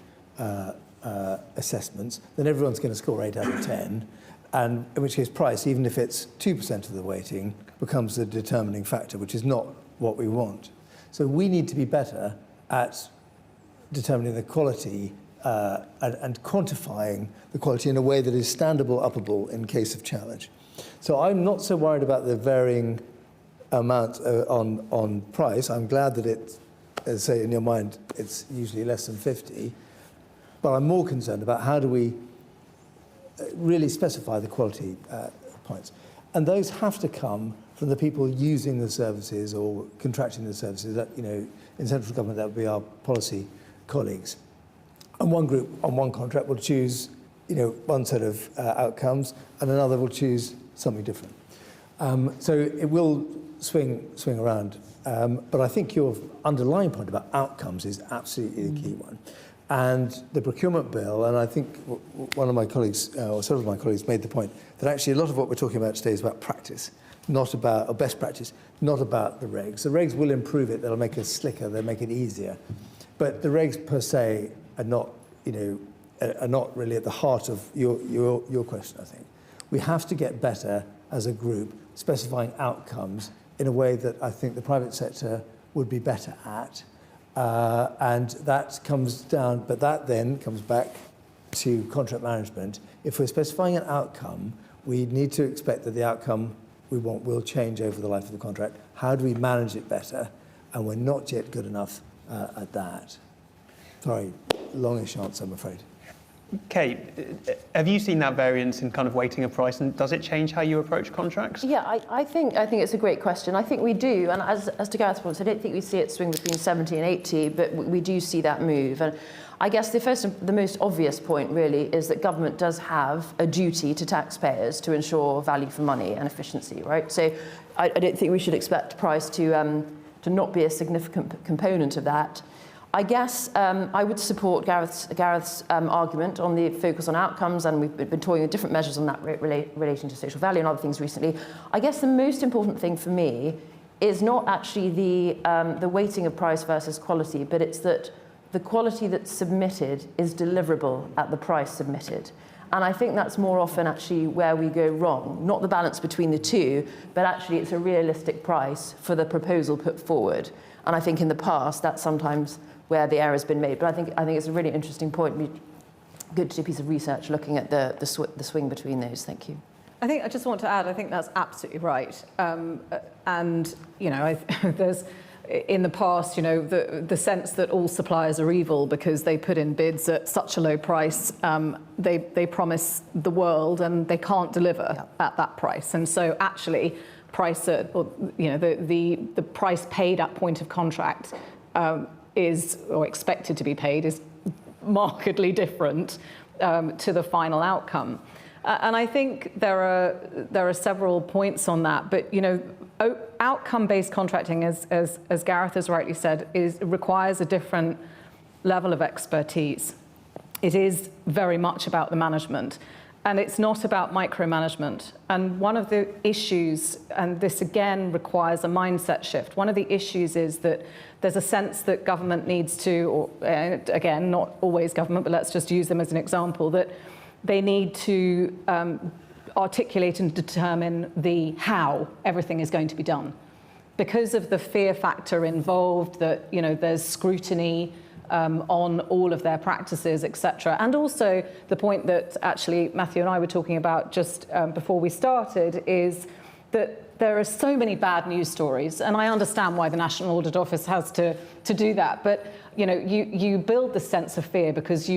assessments, then everyone's going to score 8 out of 10, and in which case price, even if it's 2% of the weighting, becomes the determining factor, which is not what we want. So we need to be better at determining the quality and quantifying the quality in a way that is standable, uppable in case of challenge. So I'm not so worried about the varying amount on price. I'm glad that it's, as say in your mind, it's usually less than 50. But I'm more concerned about how do we really specify the quality points. And those have to come from the people using the services or contracting the services. That, in central government, that would be our policy colleagues. And one group on one contract will choose, one set of outcomes, and another will choose something different. So it will swing around. But I think your underlying point about outcomes is absolutely the key one. And the procurement bill, and I think one of my colleagues, or several of my colleagues, made the point that actually a lot of what we're talking about today is about practice, not about, or best practice, not about the regs. The regs will improve it, they'll make it slicker, they'll make it easier. But the regs per se are not, are not really at the heart of your question, I think. We have to get better as a group specifying outcomes in a way that I think the private sector would be better at. And that comes down, but that then comes back to contract management. If we're specifying an outcome, we need to expect that the outcome we want will change over the life of the contract. How do we manage it better? And we're not yet good enough at that. Sorry, longish answer, I'm afraid. Kate, have you seen that variance in kind of weighting of price, and does it change how you approach contracts? Yeah, I think it's a great question. I think we do, and as to Gareth's point, I don't think we see it swing between 70 and 80, but we do see that move. And I guess the most obvious point really is that government does have a duty to taxpayers to ensure value for money and efficiency, right? So I don't think we should expect price to not be a significant component of that. I guess I would support Gareth's argument on the focus on outcomes, and we've been toying with different measures on that relating to social value and other things recently. I guess the most important thing for me is not actually the weighting of price versus quality, but it's that the quality that's submitted is deliverable at the price submitted. And I think that's more often actually where we go wrong, not the balance between the two, but actually it's a realistic price for the proposal put forward. And I think in the past, that's sometimes where the error has been made. But I think it's a really interesting point. It'd be good to do a piece of research looking at the swing between those. Thank you. I think I just want to add, I think that's absolutely right. And, you know, there's, in the past, you know, the sense that all suppliers are evil because they put in bids at such a low price, they promise the world and they can't deliver at that price. And so actually, price at, or, you know, the price paid at point of contract is, or expected to be paid, is markedly different to the final outcome. And I think there are several points on that, but you know, outcome-based contracting, as Gareth has rightly said, requires a different level of expertise. It is very much about the management, and it's not about micromanagement. And one of the issues, and this again requires a mindset shift, one of the issues is that there's a sense that government needs to, or again, not always government, but let's just use them as an example, that they need to articulate and determine the how everything is going to be done. Because of the fear factor involved, that, you know, there's scrutiny on all of their practices, etc. And also the point that actually Matthew and I were talking about just before we started is that there are so many bad news stories, and I understand why the National Audit Office has to do that, but you know, you build the sense of fear because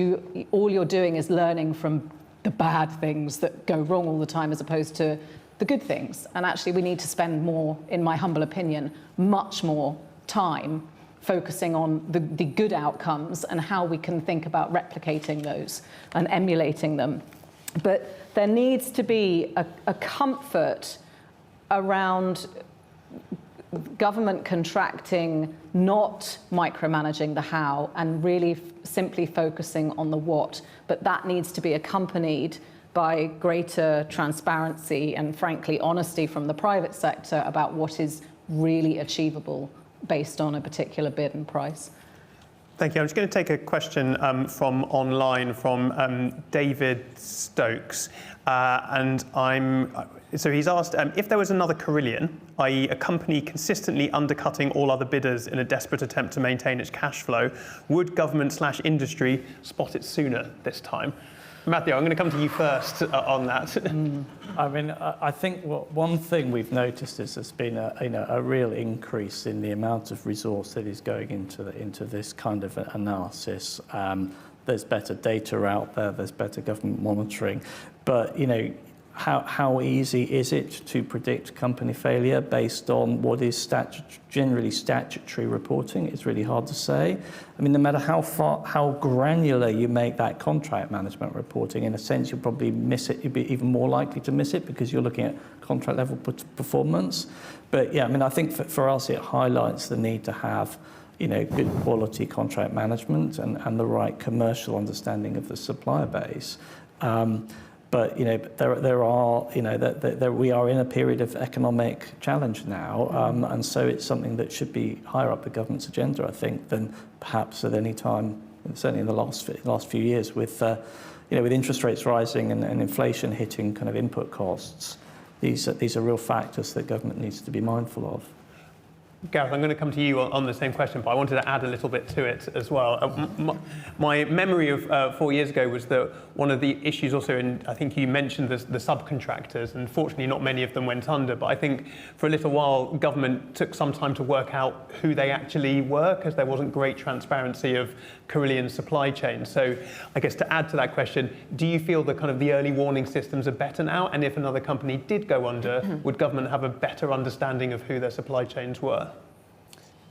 all you're doing is learning from the bad things that go wrong all the time as opposed to the good things. And actually we need to spend more, in my humble opinion, much more time focusing on the good outcomes and how we can think about replicating those and emulating them. But there needs to be a comfort around government contracting, not micromanaging the how, and really simply focusing on the what. But that needs to be accompanied by greater transparency and, frankly, honesty from the private sector about what is really achievable based on a particular bid and price. Thank you. I'm just going to take a question from online from David Stokes. So he's asked, if there was another Carillion, i.e. a company consistently undercutting all other bidders in a desperate attempt to maintain its cash flow, would government/industry spot it sooner this time? Matthew, I'm going to come to you first on that. I mean, I think one thing we've noticed is there's been a real increase in the amount of resource that is going into this kind of analysis. There's better data out there, there's better government monitoring, but you know, how easy is it to predict company failure based on what is generally statutory reporting? It's really hard to say. I mean, no matter how granular you make that contract management reporting, in a sense, you'll probably miss it. You'll be even more likely to miss it because you're looking at contract level performance. But yeah, I mean, I think for us, it highlights the need to have, you know, good quality contract management and the right commercial understanding of the supplier base. But you know, there are, you know, we are in a period of economic challenge now, and so it's something that should be higher up the government's agenda, I think, than perhaps at any time, certainly in the last few years, with you know, with interest rates rising and inflation hitting kind of input costs. These are real factors that government needs to be mindful of. Gareth, I'm going to come to you on the same question, but I wanted to add a little bit to it as well. My memory of 4 years ago was that one of the issues also, and I think you mentioned the subcontractors, and fortunately not many of them went under, but I think for a little while government took some time to work out who they actually were because there wasn't great transparency of Carillion's supply chain. So I guess to add to that question, do you feel that kind of the early warning systems are better now? And if another company did go under, would government have a better understanding of who their supply chains were?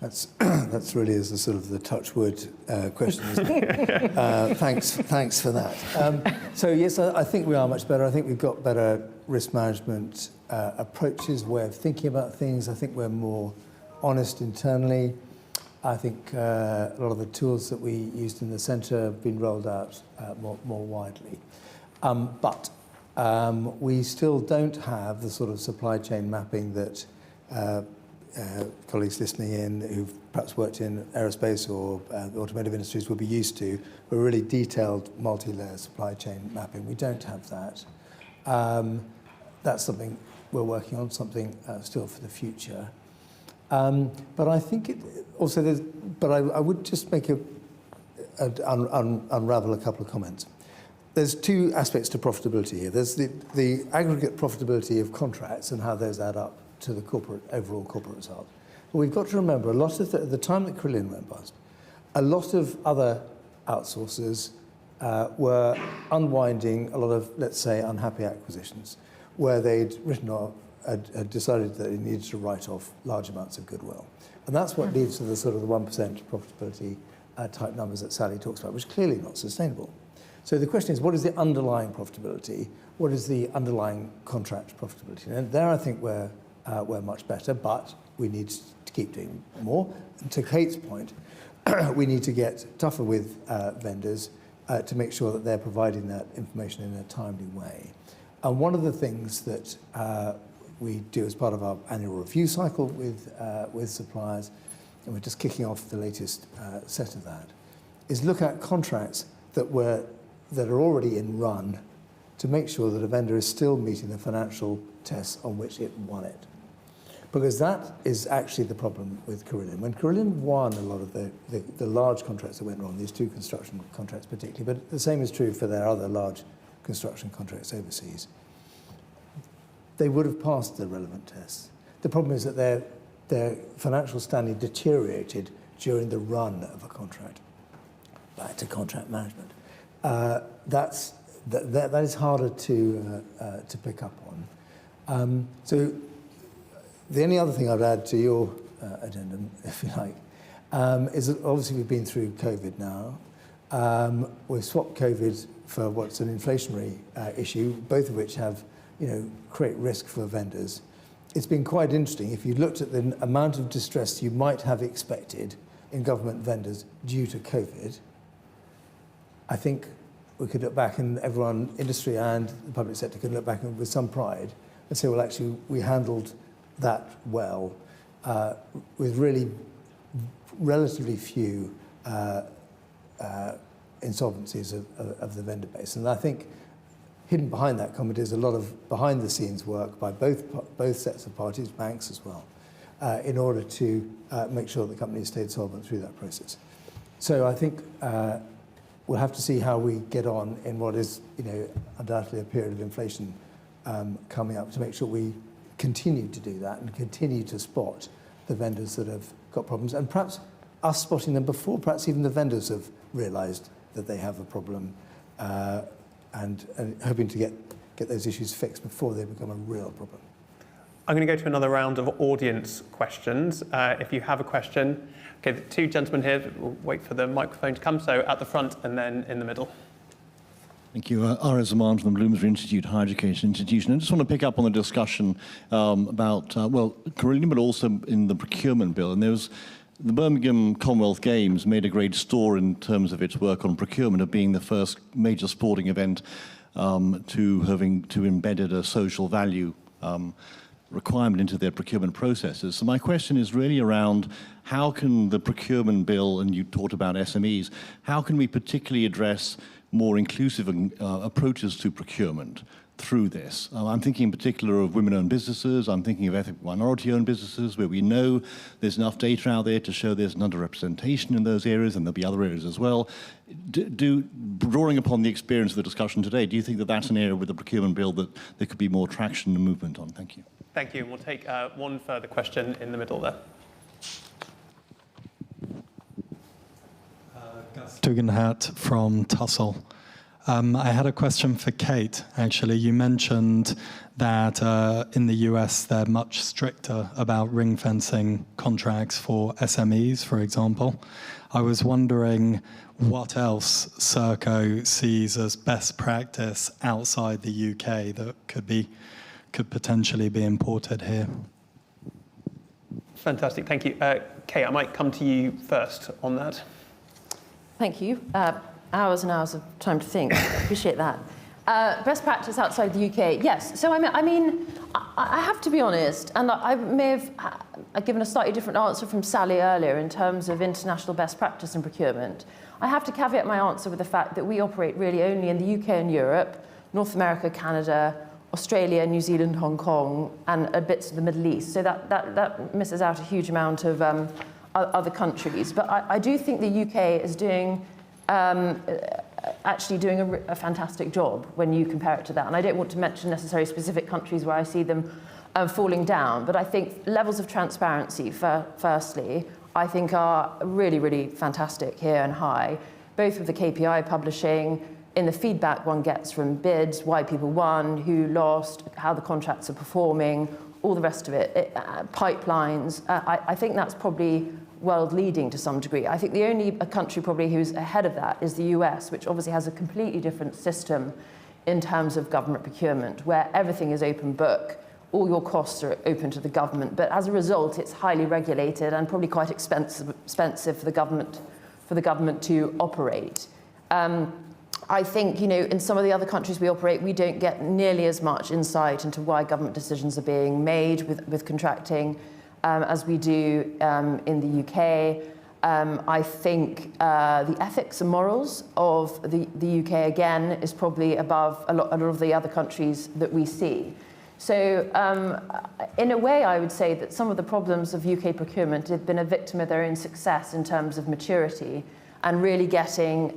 That's really is the sort of the touchwood question, isn't it? Thanks for that. So yes, I think we are much better. I think we've got better risk management approaches, way of thinking about things. I think we're more honest internally. I think a lot of the tools that we used in the centre have been rolled out more widely. But we still don't have the sort of supply chain mapping that colleagues listening in who've perhaps worked in aerospace or the automotive industries will be used to, a really detailed multi-layer supply chain mapping. We don't have that. That's something we're working on, something still for the future. But I think it also there's. But I would just make unravel a couple of comments. There's two aspects to profitability here. There's the aggregate profitability of contracts and how those add up to the overall corporate result. But we've got to remember a lot of the time that Carillion went bust, a lot of other outsourcers were unwinding a lot of, let's say, unhappy acquisitions, where they'd written off, had decided that they needed to write off large amounts of goodwill. And that's what leads to the sort of the 1% profitability type numbers that Sally talks about, which is clearly not sustainable. So the question is, what is the underlying profitability? What is the underlying contract profitability? And there I think we're much better, but we need to keep doing more. And to Kate's point, we need to get tougher with vendors to make sure that they're providing that information in a timely way. And one of the things that we do as part of our annual review cycle with suppliers, and we're just kicking off the latest set of that, is look at contracts that are already in run to make sure that a vendor is still meeting the financial tests on which it won it. Because that is actually the problem with Carillion. When Carillion won a lot of the large contracts that went wrong, these two construction contracts particularly, but the same is true for their other large construction contracts overseas, they would have passed the relevant tests. The problem is that their financial standing deteriorated during the run of a contract. Back to contract management. That is harder to pick up on. So the only other thing I'd add to your addendum, if you like, is that obviously we've been through COVID now. We've swapped COVID for what's an inflationary issue, both of which have, create risk for vendors. It's been quite interesting. If you looked at the amount of distress you might have expected in government vendors due to COVID, I think we could look back, and everyone, industry and the public sector, could look back with some pride and say, well, actually, we handled that well, with really relatively few insolvencies of the vendor base. And I think hidden behind that comment is a lot of behind-the-scenes work by both sets of parties, banks as well, in order to make sure the company stayed solvent through that process. So I think we'll have to see how we get on in what is, undoubtedly a period of inflation coming up, to make sure we continue to do that and continue to spot the vendors that have got problems, and perhaps us spotting them before perhaps even the vendors have realised that they have a problem, and hoping to get those issues fixed before they become a real problem. I'm going to go to another round of audience questions. If you have a question, okay, the two gentlemen here, we'll wait for the microphone to come, so at the front and then in the middle. Thank you. Ara Zaman from the Bloomsbury Institute, Higher Education Institution. I just want to pick up on the discussion about, Carillion, but also in the procurement bill. And there was the Birmingham Commonwealth Games made a great score in terms of its work on procurement, of being the first major sporting event to embedded a social value requirement into their procurement processes. So my question is really around how can the procurement bill, and you talked about SMEs, how can we particularly address more inclusive approaches to procurement through this? I'm thinking in particular of women-owned businesses. I'm thinking of ethnic minority-owned businesses, where we know there's enough data out there to show there's an underrepresentation in those areas, and there'll be other areas as well. Drawing upon the experience of the discussion today, do you think that that's an area with the procurement bill that there could be more traction and movement on? Thank you. Thank you. And we'll take one further question in the middle there. Tugendhat from Tussle. I had a question for Kate, actually. You mentioned that in the US they're much stricter about ring-fencing contracts for SMEs, for example. I was wondering what else Serco sees as best practice outside the UK that could potentially be imported here. Fantastic, thank you. Kate, I might come to you first on that. Thank you. Hours and hours of time to think. Appreciate that. Best practice outside the UK. Yes. So I mean, I have to be honest, and I may have given a slightly different answer from Sally earlier in terms of international best practice in procurement. I have to caveat my answer with the fact that we operate really only in the UK and Europe, North America, Canada, Australia, New Zealand, Hong Kong, and bits of the Middle East. So that misses out a huge amount of other countries. But I do think the UK is doing actually doing a fantastic job when you compare it to that. And I don't want to mention necessarily specific countries where I see them falling down, but I think levels of transparency, firstly, I think are really, really fantastic here and high, both with the KPI publishing, in the feedback one gets from bids, why people won, who lost, how the contracts are performing, all the rest of it, pipelines. I think that's probably world leading to some degree. I think the only country probably who's ahead of that is the US, which obviously has a completely different system in terms of government procurement, where everything is open book, all your costs are open to the government, but as a result, it's highly regulated and probably quite expensive for the government to operate. I think, in some of the other countries we operate, we don't get nearly as much insight into why government decisions are being made with contracting as we do in the UK. I think the ethics and morals of the UK, again, is probably above a lot of the other countries that we see. So in a way, I would say that some of the problems of UK procurement have been a victim of their own success in terms of maturity and really getting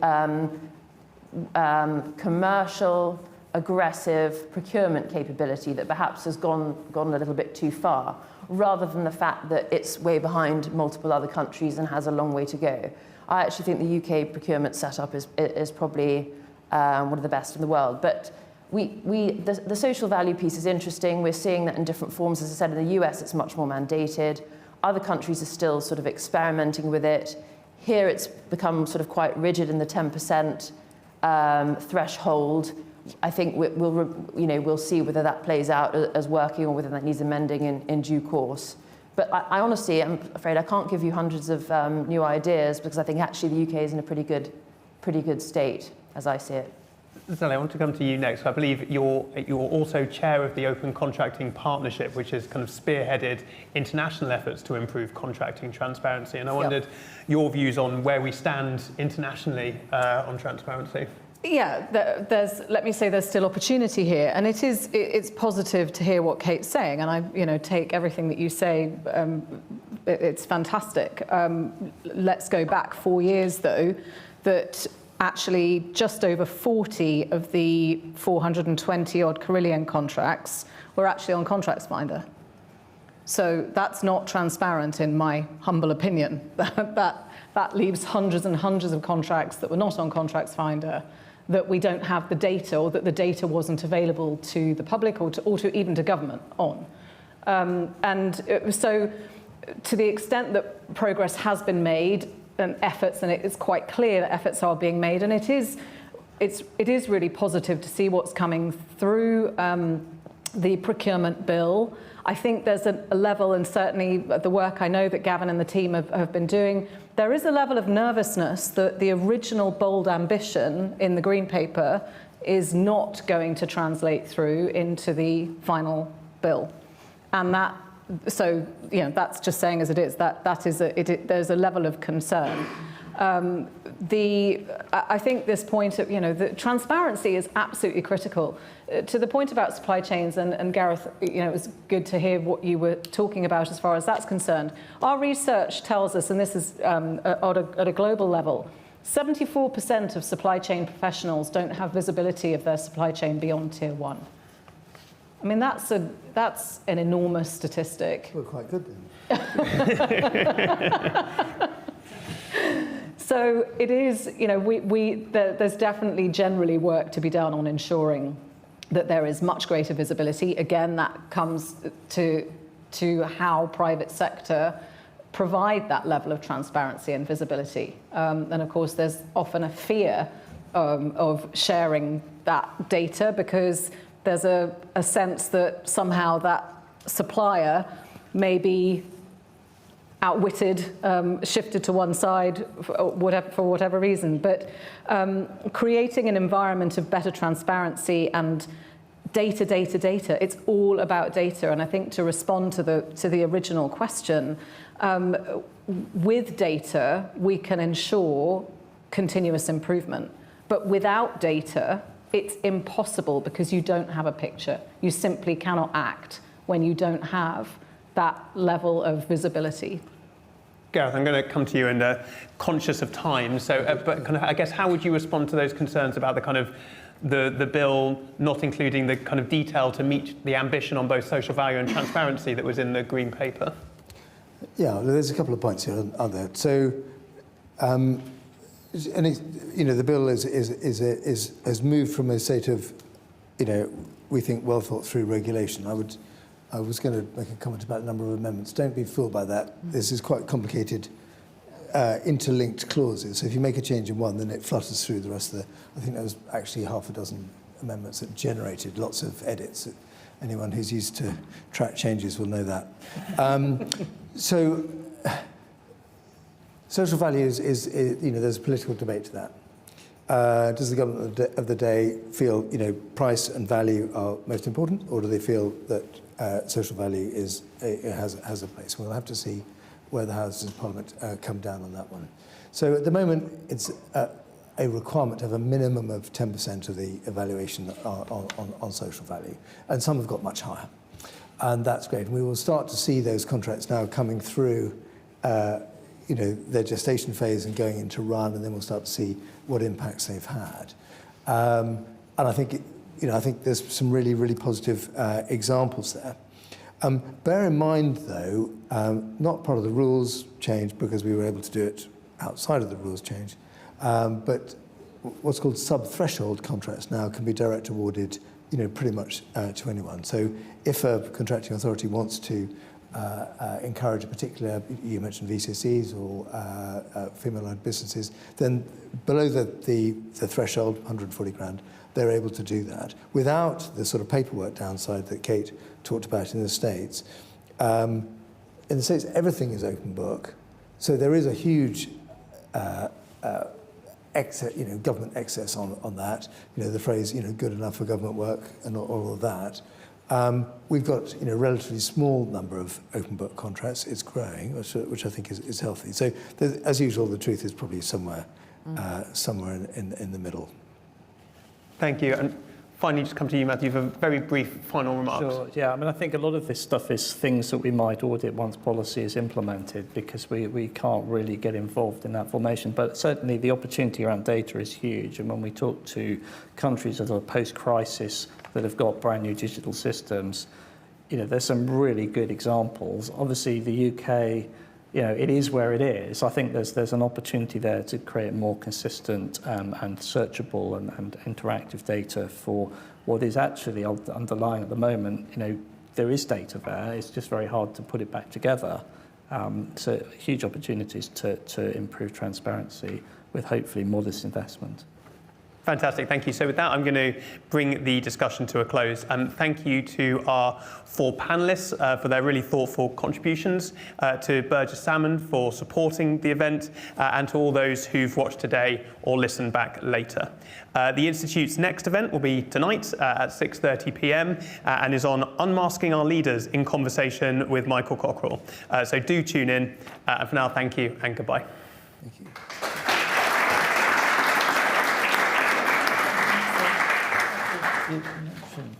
commercial, aggressive procurement capability that perhaps has gone a little bit too far, rather than the fact that it's way behind multiple other countries and has a long way to go. I actually think the UK procurement setup is probably one of the best in the world. But the social value piece is interesting. We're seeing that in different forms. As I said, in the US, it's much more mandated. Other countries are still sort of experimenting with it. Here, it's become sort of quite rigid in the 10% threshold. I think we'll see whether that plays out as working or whether that needs amending in due course. But I honestly, I'm afraid I can't give you hundreds of new ideas, because I think actually the UK is in a pretty good state, as I see it. Sally, I want to come to you next. I believe you're also chair of the Open Contracting Partnership, which has kind of spearheaded international efforts to improve contracting transparency. And I wondered your views on where we stand internationally on transparency. Yeah, let me say there's still opportunity here, and it's positive to hear what Kate's saying, and I take everything that you say. It's fantastic. Let's go back 4 years though, that actually just over 40 of the 420 odd Carillion contracts were actually on Contracts Finder. So that's not transparent in my humble opinion. That leaves hundreds and hundreds of contracts that were not on Contracts Finder, that we don't have the data, or that the data wasn't available to the public or to even to government on. So to the extent that progress has been made, and efforts, and it's quite clear that efforts are being made, and it is really positive to see what's coming through the procurement bill. I think there's a level, and certainly the work I know that Gavin and the team have been doing, there is a level of nervousness that the original bold ambition in the Green Paper is not going to translate through into the final bill. And that's just saying as it is, there's a level of concern. I think this point of, the transparency is absolutely critical. To the point about supply chains, and Gareth, it was good to hear what you were talking about as far as that's concerned. Our research tells us, and this is at a global level, 74% of supply chain professionals don't have visibility of their supply chain beyond Tier 1. I mean, that's an enormous statistic. We're quite good then. So it is, there's definitely generally work to be done on ensuring that there is much greater visibility. Again, that comes to how private sector provide that level of transparency and visibility. And of course, there's often a fear of sharing that data, because there's a sense that somehow that supplier may be outwitted, shifted to one side for whatever reason. But creating an environment of better transparency and data, data, data. It's all about data. And I think to respond to the original question, with data, we can ensure continuous improvement. But without data, it's impossible because you don't have a picture. You simply cannot act when you don't have that level of visibility. Gareth, I'm going to come to you and conscious of time. So, but kind of, I guess, how would you respond to those concerns about the kind of the bill not including the kind of detail to meet the ambition on both social value and transparency that was in the Green Paper? Yeah, there's a couple of points here, aren't there? So, the bill has moved from a state of, we think well thought through regulation. I was going to make a comment about a number of amendments. Don't be fooled by that. This is quite complicated, interlinked clauses. So if you make a change in one, then it flutters through the rest of I think there was actually half a dozen amendments that generated lots of edits. Anyone who's used to track changes will know that. So social values is there's a political debate to that. Does the government of the day feel, price and value are most important, or do they feel that social value has a place? We'll have to see where the Houses of Parliament come down on that one. So at the moment, it's a requirement to have a minimum of 10% of the evaluation on social value, and some have got much higher, and that's great. And we will start to see those contracts now coming through, their gestation phase and going into run, and then we'll start to see what impacts they've had. And I think I think there's some really, really positive examples there. Bear in mind, though, not part of the rules change because we were able to do it outside of the rules change, but what's called sub-threshold contracts now can be direct awarded, pretty much to anyone. So if a contracting authority wants to encourage a particular, you mentioned VCCs or female-owned businesses, then below the threshold, 140 grand, they're able to do that without the sort of paperwork downside that Kate talked about in the States. In the States, everything is open book, so there is a huge government excess on that. The phrase, good enough for government work and all of that. We've got a relatively small number of open book contracts. It's growing, which I think is healthy. So as usual, the truth is probably somewhere in the middle. Thank you. And finally, just come to you, Matthew, for very brief final remarks. Sure. Yeah, I think a lot of this stuff is things that we might audit once policy is implemented, because we can't really get involved in that formation. But certainly the opportunity around data is huge. And when we talk to countries that are post-crisis that have got brand new digital systems, there's some really good examples. Obviously, the UK, it is where it is. I think there's an opportunity there to create more consistent and searchable and interactive data for what is actually underlying at the moment. There is data there. It's just very hard to put it back together. So huge opportunities to improve transparency with hopefully modest investment. Fantastic, thank you. So with that, I'm going to bring the discussion to a close. Thank you to our 4 panellists for their really thoughtful contributions, to Burgess Salmon for supporting the event, and to all those who've watched today or listened back later. The Institute's next event will be tonight at 6:30 p.m. And is on unmasking our leaders in conversation with Michael Cockerell. So do tune in. And for now, thank you and goodbye. Thank you. You mentioned